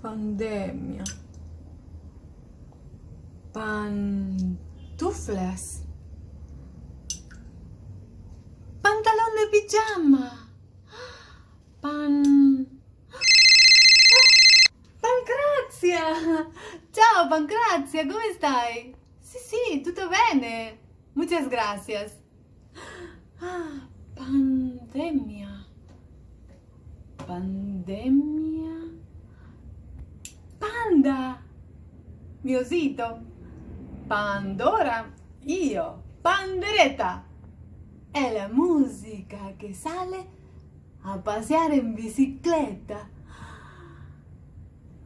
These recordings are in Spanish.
Pandemia. Pantuflas. Pantalón de pijama. Pancrazia! Ciao Pancrazia, come stai? Sì, tutto bene. Muchas gracias. Pandemia. Pandemia. Panda. Mio sito. Pandora. Io. Pandereta. È la musica che sale a paseare in bicicletta.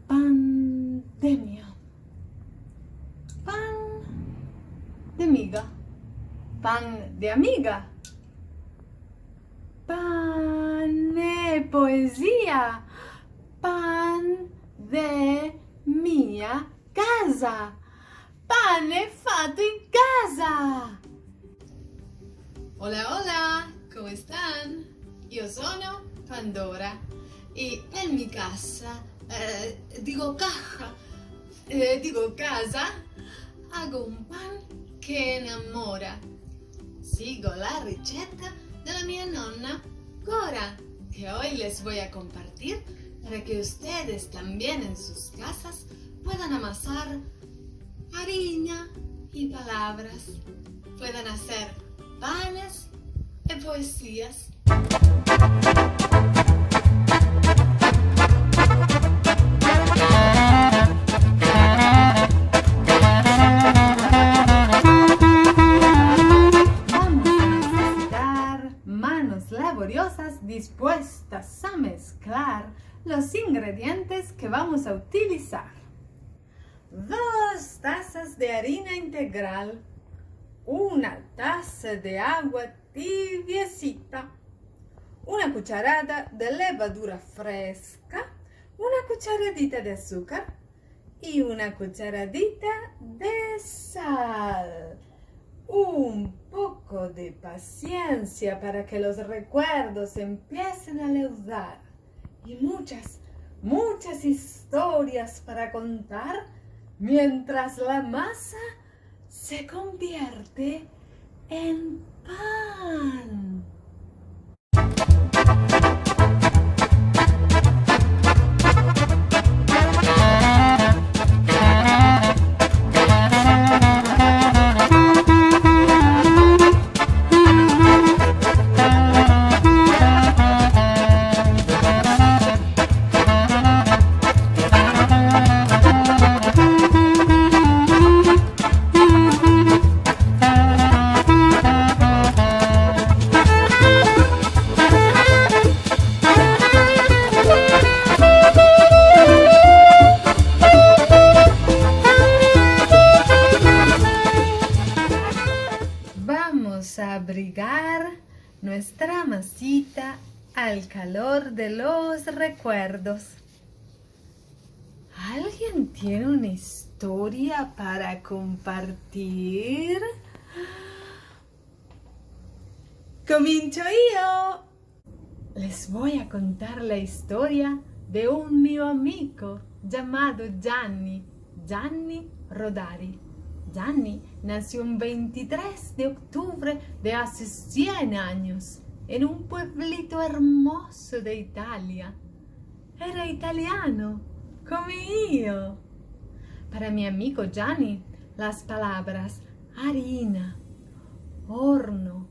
Pandemia. Pan de miga. Pan de amiga. Pan e poesia. Pan de mia casa. Pane fatto in casa. Hola, hola, come stan? Io sono Pandora e in mia casa, digo casa, hago un pan que enamora. Sigo la receta de la mia nonna Cora, que hoy les voy a compartir para que ustedes también en sus casas puedan amasar harina y palabras, puedan hacer panes y poesías. Laboriosas dispuestas a mezclar los ingredientes que vamos a utilizar. 2 tazas de harina integral, 1 taza de agua tibiecita, 1 cucharada de levadura fresca, 1 cucharadita de azúcar y 1 cucharadita de sal. Un poco de paciencia para que los recuerdos empiecen a leudar y muchas historias para contar mientras la masa se convierte en pan. A abrigar nuestra masita al calor de los recuerdos. ¿Alguien tiene una historia para compartir? ¡Comincio io! Les voy a contar la historia de un mio amico llamado Gianni Rodari. Gianni nació un 23 de octubre de hace 100 años en un pueblito hermoso de Italia. Era italiano, come io. Para mi amigo Gianni, las palabras harina, horno,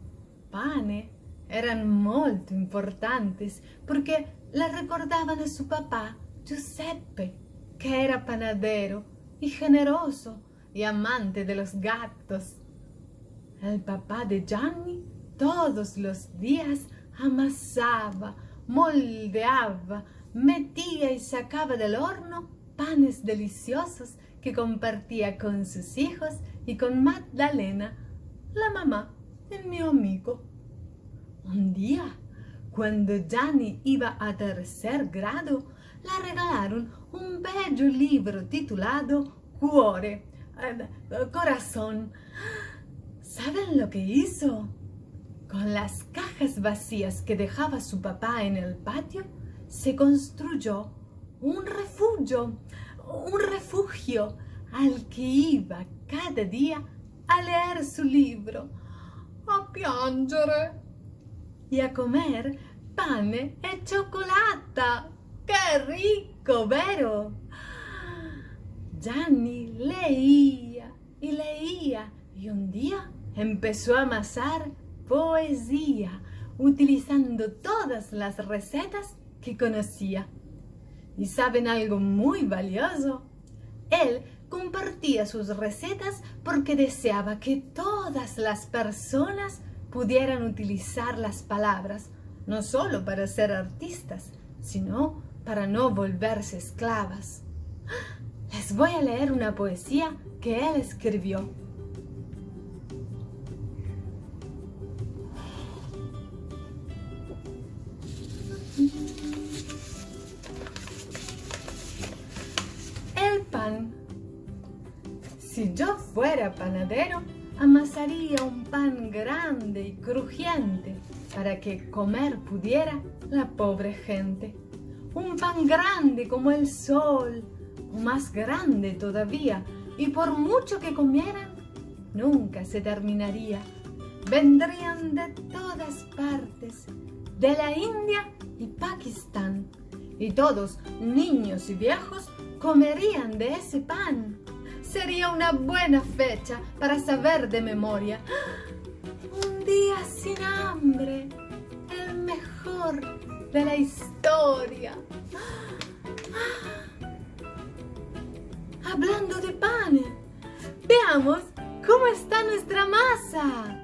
pane eran molto importantes porque le recordaban a su papá Giuseppe, que era panadero y generoso y amante de los gatos. El papá de Gianni todos los días amasaba, moldeaba, metía y sacaba del horno panes deliciosos que compartía con sus hijos y con Maddalena, la mamá de mi amigo. Un día, cuando Gianni iba a 3er grado, le regalaron un bello libro titulado Cuore, corazón. ¿Saben lo que hizo? Con las cajas vacías que dejaba su papá en el patio, se construyó un refugio al que iba cada día a leer su libro, a piangere y a comer pane e cioccolata. ¡Qué rico, vero! Gianni leía y un día empezó a amasar poesía utilizando todas las recetas que conocía. ¿Y saben algo muy valioso? Él compartía sus recetas porque deseaba que todas las personas pudieran utilizar las palabras, no solo para ser artistas, sino para no volverse esclavas. Les voy a leer una poesía que él escribió. El pan. Si yo fuera panadero, amasaría un pan grande y crujiente para que comer pudiera la pobre gente. Un pan grande como el sol, o más grande todavía, y por mucho que comieran, nunca se terminaría. Vendrían de todas partes, de la India y Pakistán, y todos, niños y viejos, comerían de ese pan. Sería una buena fecha para saber de memoria. Un día sin hambre, el mejor de la historia. Hablando de pan, veamos cómo está nuestra masa.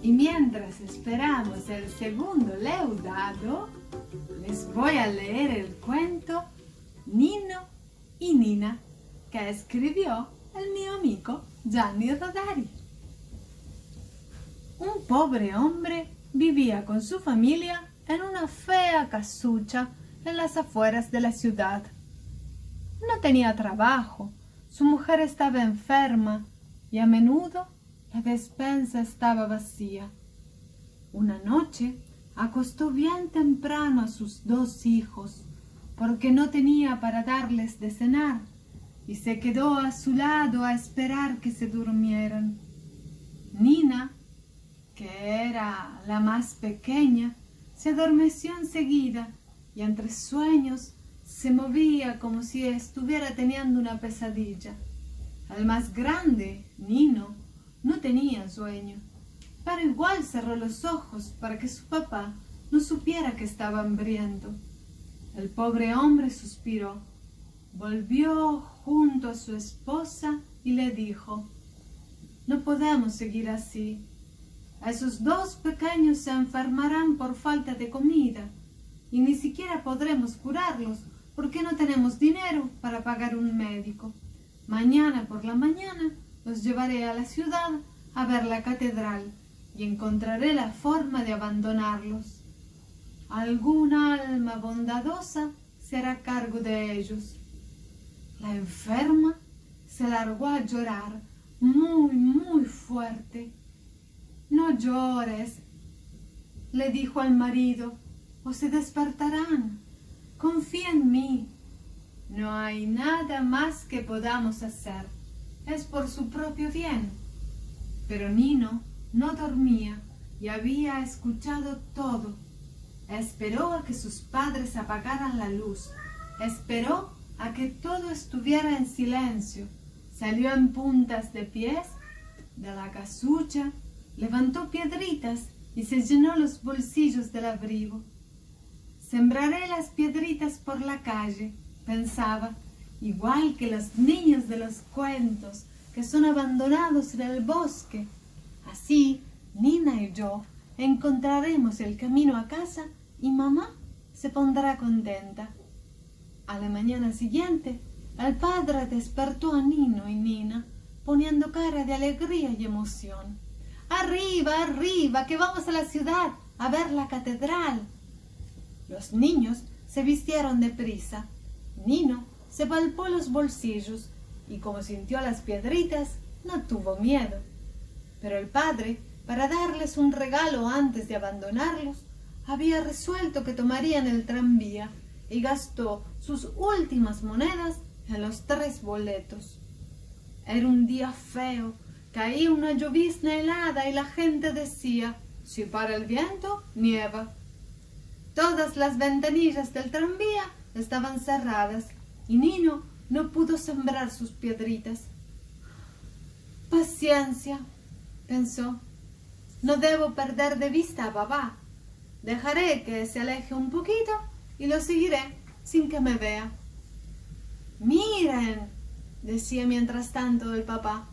Y mientras esperamos el segundo leudado, les voy a leer el cuento Nino y Nina que escribió el mío amigo Gianni Rodari. Un pobre hombre vivía con su familia en una fea casucha en las afueras de la ciudad. No tenía trabajo, su mujer estaba enferma y a menudo la despensa estaba vacía. Una noche acostó bien temprano a sus 2 hijos porque no tenía para darles de cenar y se quedó a su lado a esperar que se durmieran. Nina, que era la más pequeña, se adormeció enseguida y entre sueños se movía como si estuviera teniendo una pesadilla. El más grande, Nino, no tenía sueño, pero igual cerró los ojos para que su papá no supiera que estaba hambriento. El pobre hombre suspiró, volvió junto a su esposa y le dijo: «No podemos seguir así. Esos 2 pequeños se enfermarán por falta de comida y ni siquiera podremos curarlos porque no tenemos dinero para pagar un médico. Mañana por la mañana los llevaré a la ciudad a ver la catedral y encontraré la forma de abandonarlos. Alguna alma bondadosa se hará cargo de ellos». La enferma se largó a llorar muy fuerte. «No llores», le dijo al marido, «o se despertarán. Confía en mí. No hay nada más que podamos hacer. Es por su propio bien». Pero Nino no dormía y había escuchado todo. Esperó a que sus padres apagaran la luz. Esperó a que todo estuviera en silencio. Salió en puntas de pies de la casucha, levantó piedritas y se llenó los bolsillos del abrigo. «Sembraré las piedritas por la calle», pensaba, igual que los niños de los cuentos que son abandonados en el bosque. Así, Nina y yo encontraremos el camino a casa y mamá se pondrá contenta. A la mañana siguiente, el padre despertó a Nino y Nina, poniendo cara de alegría y emoción. ¡Arriba, arriba, que vamos a la ciudad a ver la catedral! Los niños se vistieron deprisa. Nino se palpó los bolsillos y como sintió las piedritas, no tuvo miedo. Pero el padre, para darles un regalo antes de abandonarlos, había resuelto que tomarían el tranvía y gastó sus últimas monedas en los 3 boletos. Era un día feo, caía una llovizna helada y la gente decía: si para el viento, nieva. Todas las ventanillas del tranvía estaban cerradas y Nino no pudo sembrar sus piedritas. Paciencia, pensó, no debo perder de vista a papá. Dejaré que se aleje un poquito y lo seguiré sin que me vea. Miren, decía mientras tanto el papá,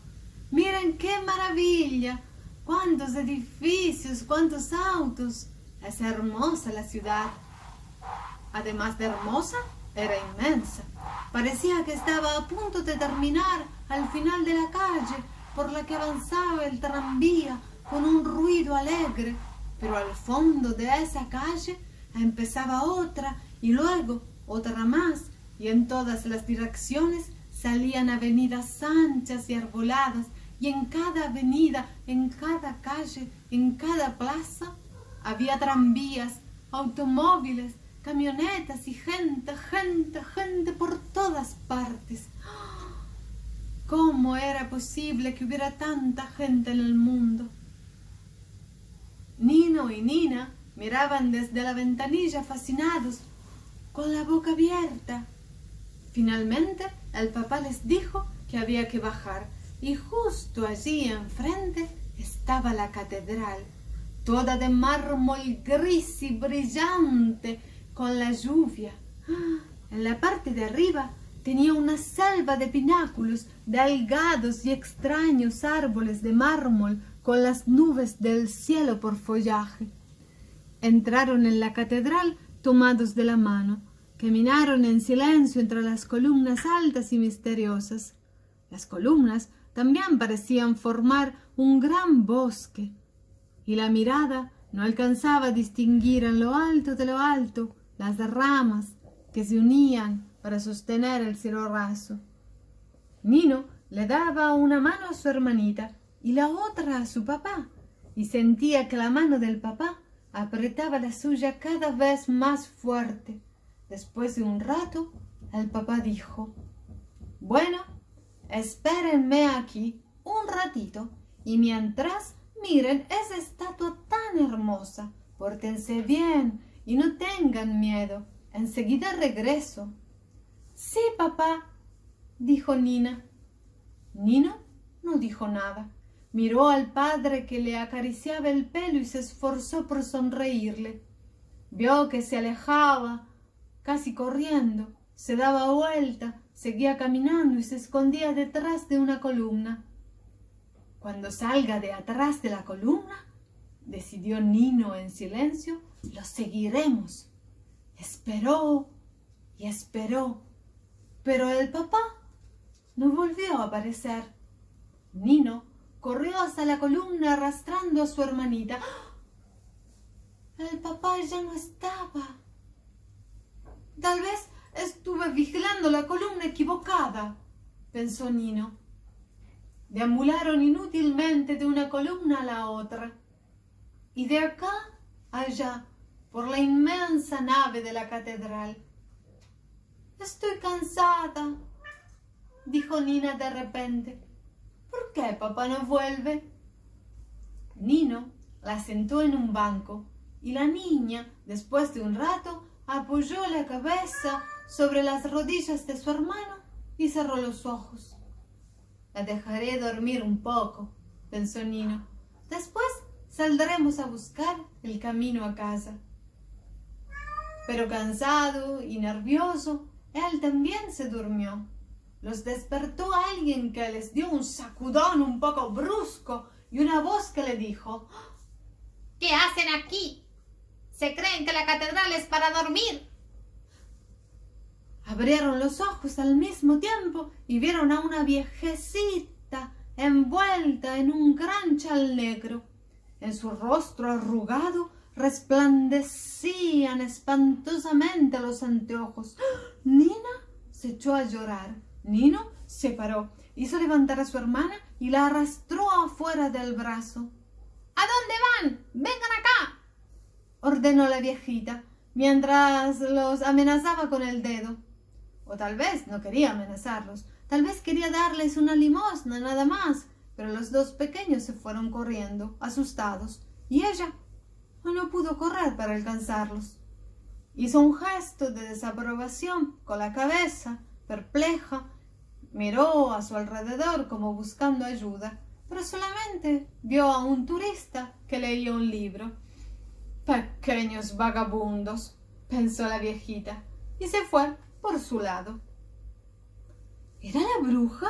miren qué maravilla, cuántos edificios, cuántos autos. Es hermosa la ciudad. Además de hermosa, era inmensa. Parecía que estaba a punto de terminar al final de la calle por la que avanzaba el tranvía con un ruido alegre, pero al fondo de esa calle empezaba otra y luego otra más, y en todas las direcciones salían avenidas anchas y arboladas, y en cada avenida, en cada calle, en cada plaza, había tranvías, automóviles, camionetas y gente por todas partes. ¿Cómo era posible que hubiera tanta gente en el mundo? Nino y Nina miraban desde la ventanilla fascinados, con la boca abierta. Finalmente, el papá les dijo que había que bajar, y justo allí enfrente estaba la catedral, toda de mármol gris y brillante con la lluvia. En la parte de arriba tenía una selva de pináculos, delgados y extraños árboles de mármol con las nubes del cielo por follaje. Entraron en la catedral tomados de la mano, caminaron en silencio entre las columnas altas y misteriosas. Las columnas también parecían formar un gran bosque, y la mirada no alcanzaba a distinguir en lo alto de lo alto las ramas que se unían para sostener el cielo raso. Nino le daba una mano a su hermanita y la otra a su papá, y sentía que la mano del papá apretaba la suya cada vez más fuerte. Después de un rato, el papá dijo: bueno, espérenme aquí un ratito, y mientras miren esa estatua tan hermosa. Pórtense bien y no tengan miedo. Enseguida regreso. Sí, papá, dijo Nina. Nino no dijo nada. Miró al padre que le acariciaba el pelo y se esforzó por sonreírle. Vio que se alejaba, casi corriendo, se daba vuelta, seguía caminando y se escondía detrás de una columna. Cuando salga de atrás de la columna, decidió Nino en silencio, lo seguiremos. Esperó y esperó, pero el papá no volvió a aparecer. Nino corrió hasta la columna arrastrando a su hermanita. El papá ya no estaba. Tal vez estuve vigilando la columna equivocada, pensó Nino. Deambularon inútilmente de una columna a la otra, y de acá a allá, por la inmensa nave de la catedral. Estoy cansada, dijo Nina de repente. ¿Por qué papá no vuelve? Nino la sentó en un banco, y la niña, después de un rato, apoyó la cabeza sobre las rodillas de su hermano y cerró los ojos. La dejaré dormir un poco, pensó Nino. Después saldremos a buscar el camino a casa. Pero cansado y nervioso, él también se durmió. los despertó alguien que les dio un sacudón un poco brusco y una voz que le dijo: ¿Qué hacen aquí? ¿Se creen que la catedral es para dormir? Abrieron los ojos al mismo tiempo y vieron a una viejecita envuelta en un gran chal negro. En su rostro arrugado resplandecían espantosamente los anteojos. Nina se echó a llorar. Nino se paró, hizo levantar a su hermana y la arrastró afuera del brazo. ¿A dónde van? ¡Vengan acá!, ordenó la viejita, mientras los amenazaba con el dedo. O tal vez no quería amenazarlos, tal vez quería darles una limosna nada más, pero los dos pequeños se fueron corriendo, asustados, y ella no pudo correr para alcanzarlos. Hizo un gesto de desaprobación con la cabeza, perpleja, miró a su alrededor como buscando ayuda, pero solamente vio a un turista que leía un libro. «Pequeños vagabundos», pensó la viejita, y se fue por su lado. ¿Era la bruja?,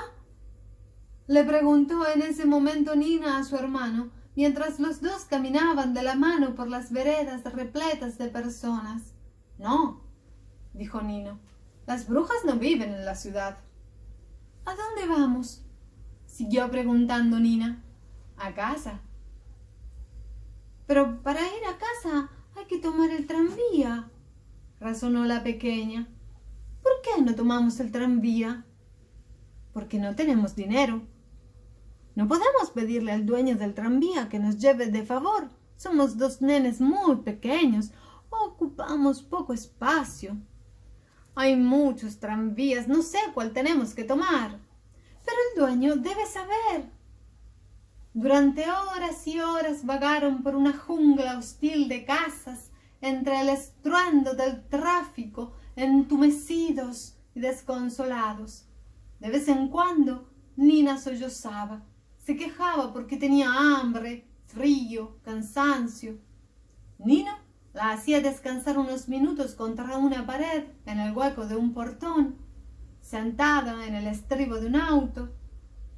le preguntó en ese momento Nina a su hermano, mientras los dos caminaban de la mano por las veredas repletas de personas. «No», dijo Nino, «las brujas no viven en la ciudad». «¿A dónde vamos?», siguió preguntando Nina. «A casa». «Pero para ir a casa hay que tomar el tranvía», razonó la pequeña. «¿Por qué no tomamos el tranvía?». «Porque no tenemos dinero. No podemos pedirle al dueño del tranvía que nos lleve de favor. Somos dos nenes muy pequeños, ocupamos poco espacio. Hay muchos tranvías, no sé cuál tenemos que tomar. Pero el dueño debe saber». Durante horas y horas vagaron por una jungla hostil de casas, entre el estruendo del tráfico, entumecidos y desconsolados. De vez en cuando Nina sollozaba, se quejaba porque tenía hambre, frío, cansancio. Nino la hacía descansar unos minutos contra una pared en el hueco de un portón, sentada en el estribo de un auto,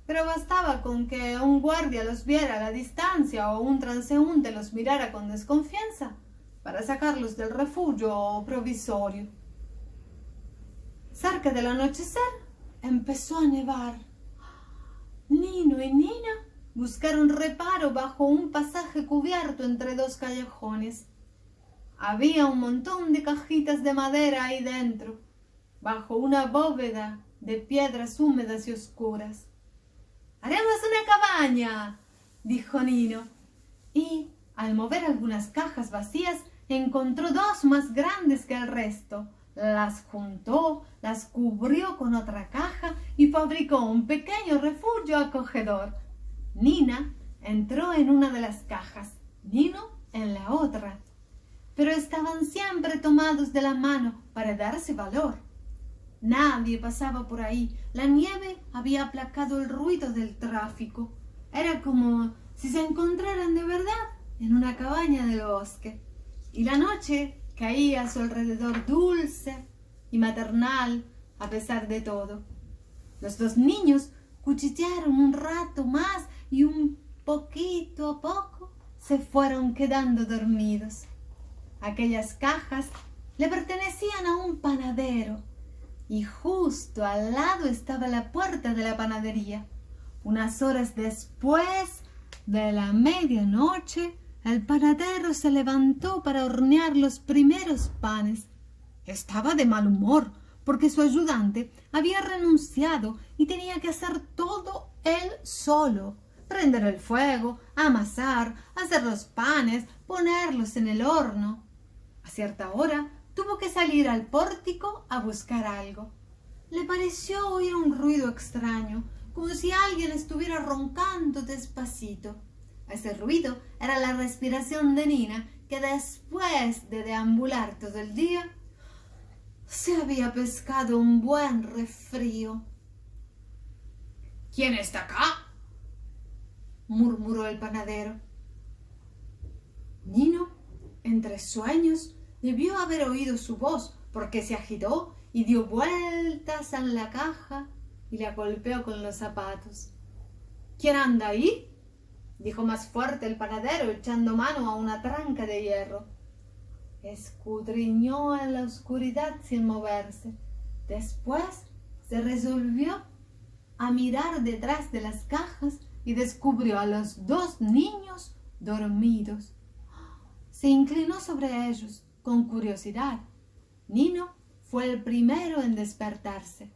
pero bastaba con que un guardia los viera a la distancia o un transeúnte los mirara con desconfianza para sacarlos del refugio provisorio. Cerca del anochecer empezó a nevar. Nino y Nina buscaron reparo bajo un pasaje cubierto entre dos callejones. Había un montón de cajitas de madera ahí dentro, bajo una bóveda de piedras húmedas y oscuras. «Haremos una cabaña», dijo Nino, y, al mover algunas cajas vacías, encontró dos más grandes que el resto. Las juntó, las cubrió con otra caja y fabricó un pequeño refugio acogedor. Nina entró en una de las cajas, Nino en la otra, pero estaban siempre tomados de la mano para darse valor. Nadie pasaba por ahí, la nieve había aplacado el ruido del tráfico. Era como si se encontraran de verdad en una cabaña del bosque, y la noche caía a su alrededor dulce y maternal a pesar de todo. Los dos niños cuchichearon un rato más y un poquito a poco se fueron quedando dormidos. Aquellas cajas le pertenecían a un panadero y justo al lado estaba la puerta de la panadería. Unas horas después de la medianoche, el panadero se levantó para hornear los primeros panes. Estaba de mal humor porque su ayudante había renunciado y tenía que hacer todo él solo: prender el fuego, amasar, hacer los panes, ponerlos en el horno. A cierta hora tuvo que salir al pórtico a buscar algo. Le pareció oír un ruido extraño, como si alguien estuviera roncando despacito. Ese ruido era la respiración de Nina, que después de deambular todo el día, se había pescado un buen resfrío. ¿Quién está acá?, murmuró el panadero. Nino, entre sueños, debió haber oído su voz, porque se agitó y dio vueltas en la caja y la golpeó con los zapatos. ¿Quién anda ahí?, dijo más fuerte el panadero, echando mano a una tranca de hierro. Escudriñó en la oscuridad sin moverse. Después se resolvió a mirar detrás de las cajas y descubrió a los 2 niños dormidos. Se inclinó sobre ellos con curiosidad. Nino fue el primero en despertarse.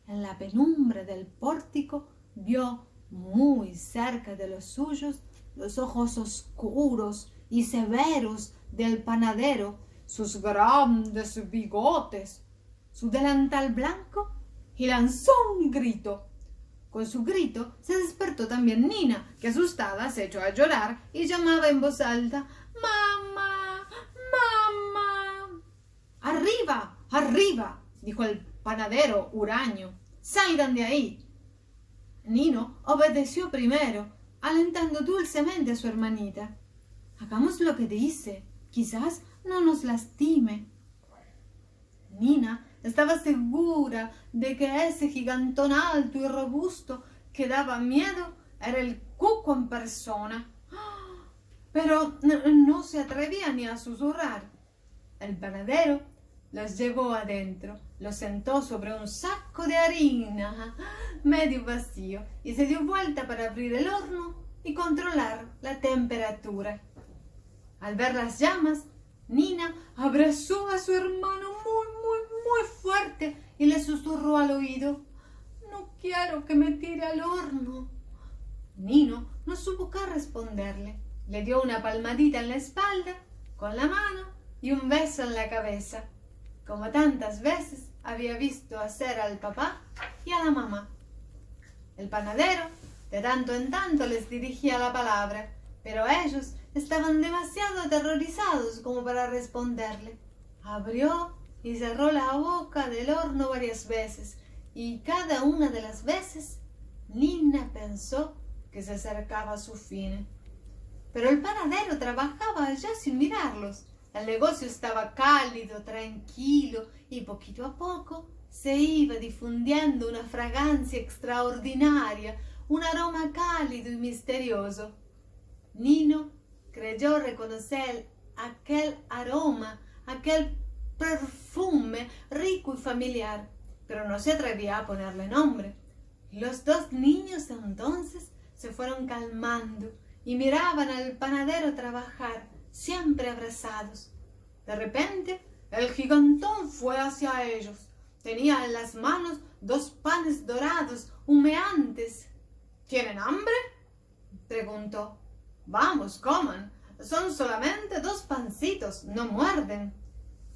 En la penumbra del pórtico vio muy cerca de los suyos los ojos oscuros y severos del panadero, sus grandes bigotes, su delantal blanco, y lanzó un grito. Con su grito se despertó también Nina, que asustada se echó a llorar y llamaba en voz alta: «¡Mamá! ¡Mamá!». «¡Arriba! ¡Arriba!», dijo el panadero huraño. «¡Salgan de ahí!». Nino obedeció primero, alentando dulcemente a su hermanita. «Hagamos lo que dice, quizás no nos lastime». Nina estaba segura de que ese gigantón alto y robusto que daba miedo era el cuco en persona, pero no se atrevía ni a susurrar. El panadero los llevó adentro, los sentó sobre un saco de harina medio vacío y se dio vuelta para abrir el horno y controlar la temperatura. Al ver las llamas, Nina abrazó a su hermano muy fuerte y le susurró al oído: «No quiero que me tire al horno». Nino no supo qué responderle. Le dio una palmadita en la espalda con la mano y un beso en la cabeza, como tantas veces había visto hacer al papá y a la mamá. El panadero de tanto en tanto les dirigía la palabra, pero ellos estaban demasiado aterrorizados como para responderle. Abrió y cerró la boca del horno varias veces, y cada una de las veces Nina pensó que se acercaba a su fin. Pero el panadero trabajaba allá sin mirarlos. El negocio estaba cálido, tranquilo, y poquito a poco se iba difundiendo una fragancia extraordinaria, un aroma cálido y misterioso. Nino creyó reconocer aquel aroma, aquel perfume rico y familiar, pero no se atrevía a ponerle nombre. Los 2 niños entonces se fueron calmando y miraban al panadero trabajar, siempre abrazados. De repente, el gigantón fue hacia ellos. Tenía en las manos 2 panes dorados, humeantes. «¿Tienen hambre?», preguntó. «Vamos, coman. Son solamente 2 pancitos, no muerden».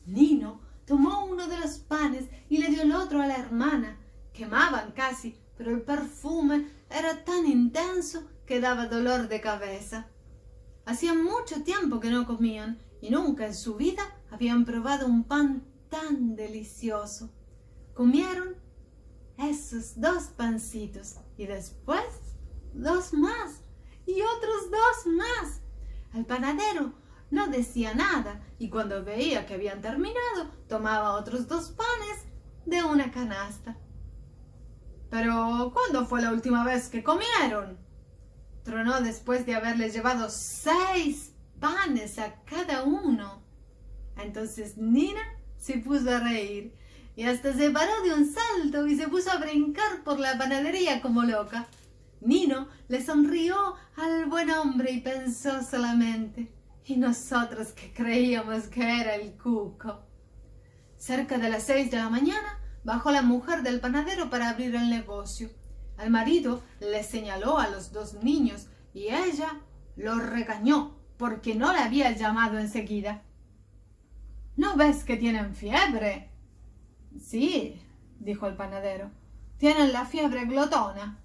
Nino tomó uno de los panes y le dio el otro a la hermana. Quemaban casi, pero el perfume era tan intenso que daba dolor de cabeza. Hacía mucho tiempo que no comían y nunca en su vida habían probado un pan tan delicioso. Comieron esos 2 pancitos y después 2 más y otros 2 más. El panadero no decía nada y cuando veía que habían terminado, tomaba otros 2 panes de una canasta. «¿Pero cuándo fue la última vez que comieron?», tronó después de haberles llevado 6 panes a cada uno. Entonces Nina se puso a reír y hasta se paró de un salto y se puso a brincar por la panadería como loca. Nino le sonrió al buen hombre y pensó solamente: «Y nosotros que creíamos que era el cuco». Cerca de las 6 de la mañana bajó la mujer del panadero para abrir el negocio. Al marido le señaló a los 2 niños y ella lo regañó porque no le había llamado enseguida. «¿No ves que tienen fiebre?». «Sí», dijo el panadero, «tienen la fiebre glotona».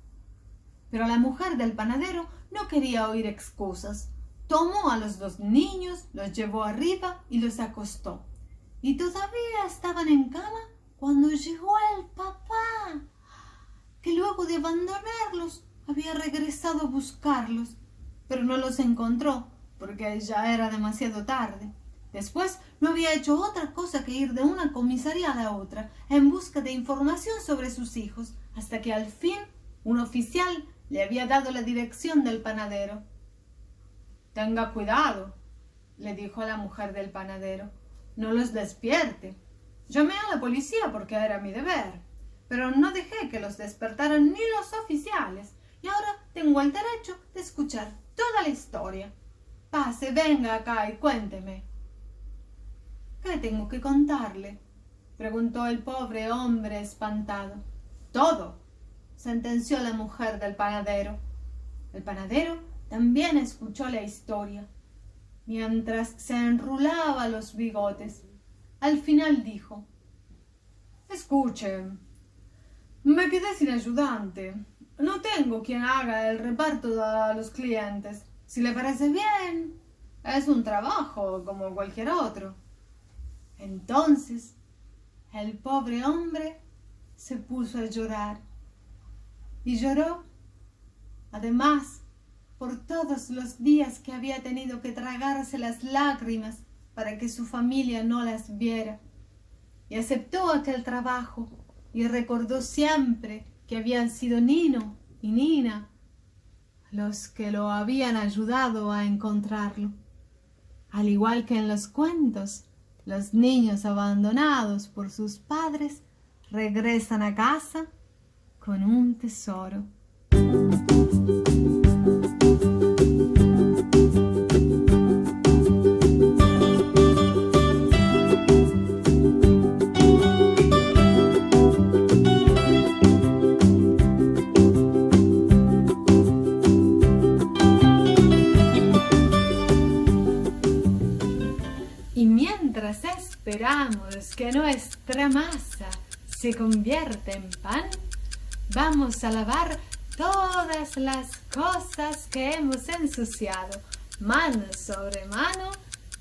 Pero la mujer del panadero no quería oír excusas. Tomó a los 2 niños, los llevó arriba y los acostó. Y todavía estaban en cama cuando llegó el papá, que luego de abandonarlos había regresado a buscarlos, pero no los encontró porque ya era demasiado tarde. Después no había hecho otra cosa que ir de una comisaría a la otra en busca de información sobre sus hijos, hasta que al fin un oficial le había dado la dirección del panadero. «Tenga cuidado», le dijo a la mujer del panadero, «no los despierte. Llamé a la policía porque era mi deber, pero no dejé que los despertaran ni los oficiales, y ahora tengo el derecho de escuchar toda la historia. Pase, venga acá y cuénteme». «¿Qué tengo que contarle?», preguntó el pobre hombre espantado. «Todo», sentenció la mujer del panadero. El panadero también escuchó la historia, mientras se enrulaba los bigotes. Al final dijo: «Escuche, me quedé sin ayudante. No tengo quien haga el reparto a los clientes. Si le parece bien, es un trabajo como cualquier otro». Entonces el pobre hombre se puso a llorar. Y lloró, además, por todos los días que había tenido que tragarse las lágrimas para que su familia no las viera. Y aceptó aquel trabajo y recordó siempre que habían sido Nino y Nina los que lo habían ayudado a encontrarlo. Al igual que en los cuentos, los niños abandonados por sus padres regresan a casa con un tesoro. Y mientras esperamos que nuestra masa se convierta en pan, vamos a lavar todas las cosas que hemos ensuciado, mano sobre mano,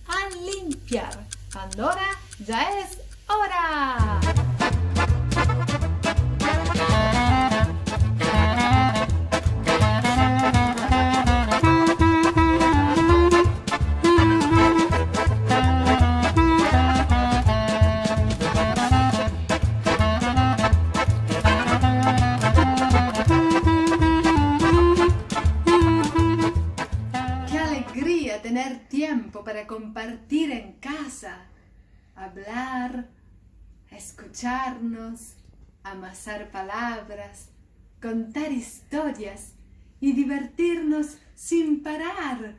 a limpiar. Pandora, ya es hora. Tener tiempo para compartir en casa, hablar, escucharnos, amasar palabras, contar historias y divertirnos sin parar.